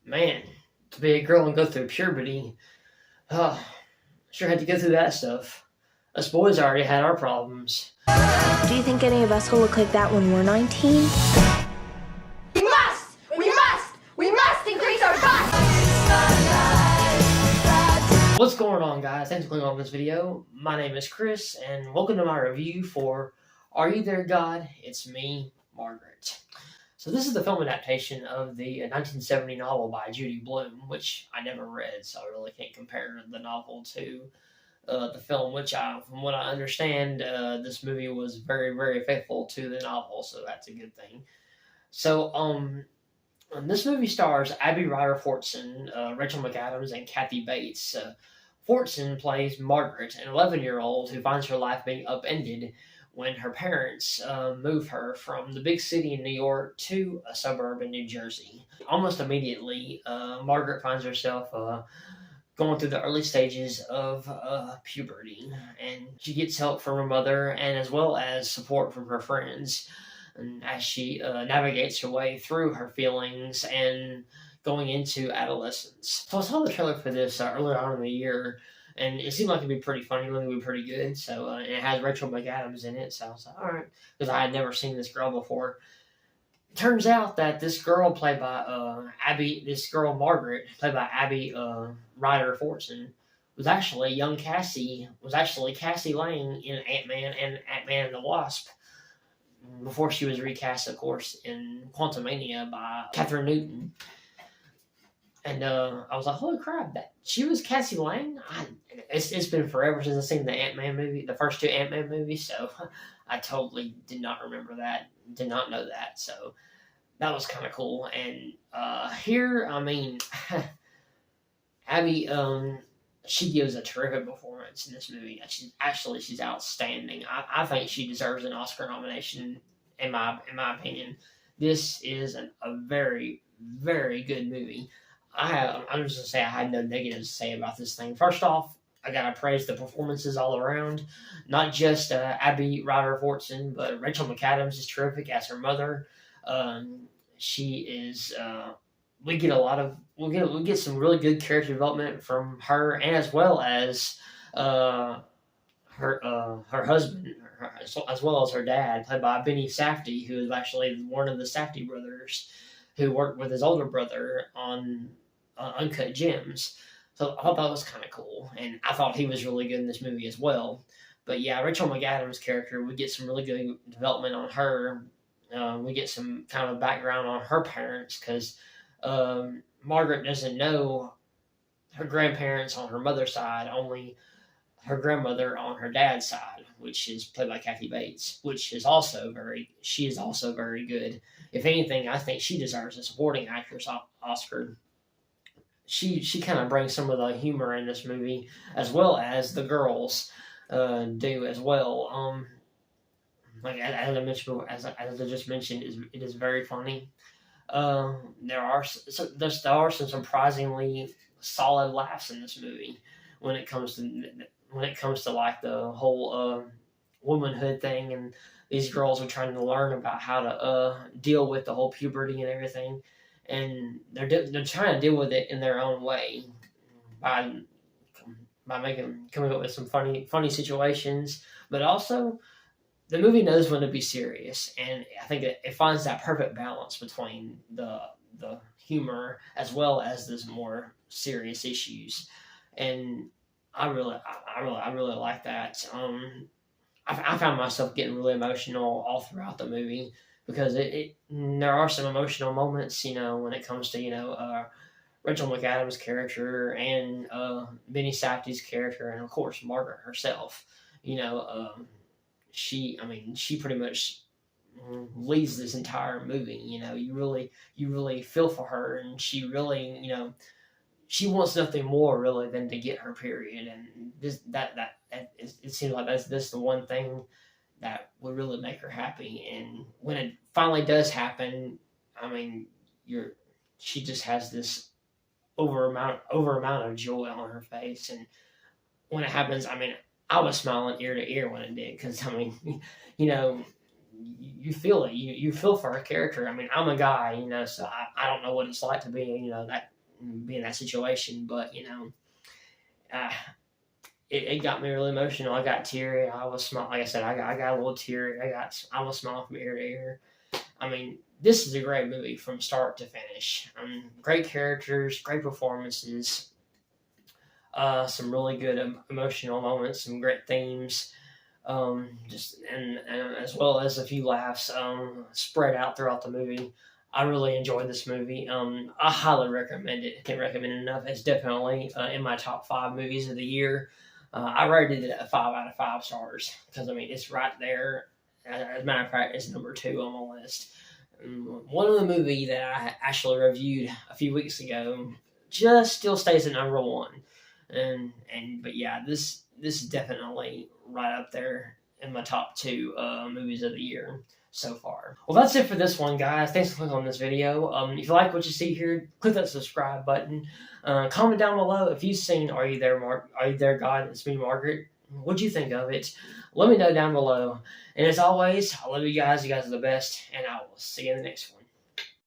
Man, to be a girl and go through puberty, uh, sure had to go through that stuff. Us boys already had our problems. Do you think any of us will look like that when we're 19? We must! We must! We must increase our bust! What's going on, guys? Thanks for clicking on this video. My name is Chris, and welcome to my review for Are You There, God? It's Me, Margaret. So this is the film adaptation of the 1970 novel by Judy Blume, which I never read, so I really can't compare the novel to the film, which from what I understand, this movie was very, very faithful to the novel, so that's a good thing. So, this movie stars Abby Ryder Fortson, Rachel McAdams, and Kathy Bates. Fortson plays Margaret, an 11-year-old who finds her life being upended when her parents move her from the big city in New York to a suburb in New Jersey. Almost immediately, Margaret finds herself going through the early stages of puberty, and she gets help from her mother and as well as support from her friends, and as she navigates her way through her feelings and going into adolescence. So I saw the trailer for this earlier on in the year, and it seemed like it'd be pretty funny, it would be pretty good. So it has Rachel McAdams in it, so I was like, all right, because I had never seen this girl before. It turns out that this girl played by Margaret, played by Abby Ryder Fortson, was actually Cassie Lang in Ant-Man and Ant-Man and the Wasp, before she was recast, of course, in Quantumania by Catherine Newton. And I was like, holy crap, that she was Cassie Lang? It's been forever since I've seen the Ant-Man movie, the first two Ant-Man movies, so I totally did not remember that, did not know that, so that was kind of cool. And here, I mean, Abby, she gives a terrific performance in this movie. She's outstanding. I think she deserves an Oscar nomination, in my opinion. This is a very, very good movie. I'm just going to say I had no negatives to say about this thing. First off, I got to praise the performances all around. Not just Abby Ryder Fortson, but Rachel McAdams is terrific as her mother. She is... we get some really good character development from her, and as well as her husband, as well as her dad, played by Benny Safdie, who is actually one of the Safdie brothers, who worked with his older brother on Uncut Gems. So I thought that was kind of cool, and I thought he was really good in this movie as well. But yeah, Rachel McAdams' character, we get some really good development on her. We get some kind of background on her parents, because Margaret doesn't know her grandparents on her mother's side, only her grandmother on her dad's side, which is played by Kathy Bates, which is also very good. If anything, I think she deserves a supporting actress Oscar. She kind of brings some of the humor in this movie, as well as the girls do as well. Like as I mentioned before, as I just mentioned, it is very funny. There are some surprisingly solid laughs in this movie when it comes to like the whole womanhood thing, and these girls are trying to learn about how to deal with the whole puberty and everything, and they're trying to deal with it in their own way by coming up with some funny situations, but also the movie knows when to be serious, and I think it finds that perfect balance between the humor as well as this more serious issues, and I really like that. I found myself getting really emotional all throughout the movie, because there are some emotional moments, when it comes to Rachel McAdams' character and Benny Safdie's character, and of course Margaret herself. She pretty much leads this entire movie. You really feel for her, and she really, she wants nothing more really than to get her period, and it seems like that's the one thing that would really make her happy. And when it finally does happen, she just has this over amount of joy on her face, and when it happens, I was smiling ear to ear when it did, because you feel it. You feel for a character. I mean, I'm a guy, you know, so I don't know what it's like to be, you know, be in that situation, but you know, it got me really emotional. I got teary. I was smile. Like I said, I got a little teary. I was smiling from ear to ear. I mean, this is a great movie from start to finish. Great characters, great performances, some really good emotional moments, some great themes, and as well as a few laughs spread out throughout the movie. I really enjoyed this movie. I highly recommend it. Can't recommend it enough. It's definitely in my top 5 movies of the year. I rated it at 5 out of 5 stars because I mean it's right there. As a matter of fact, it's number 2 on my list. One of the movie that I actually reviewed a few weeks ago just still stays at number 1. But yeah, this is definitely right up there in my top 2 movies of the year so far. Well, that's it for this one, guys. Thanks for clicking on this video. If you like what you see here, click that subscribe button. Comment down below if you've seen Are You There, God? It's me, Margaret. What'd you think of it? Let me know down below. And as always, I love you guys. You guys are the best. And I will see you in the next one.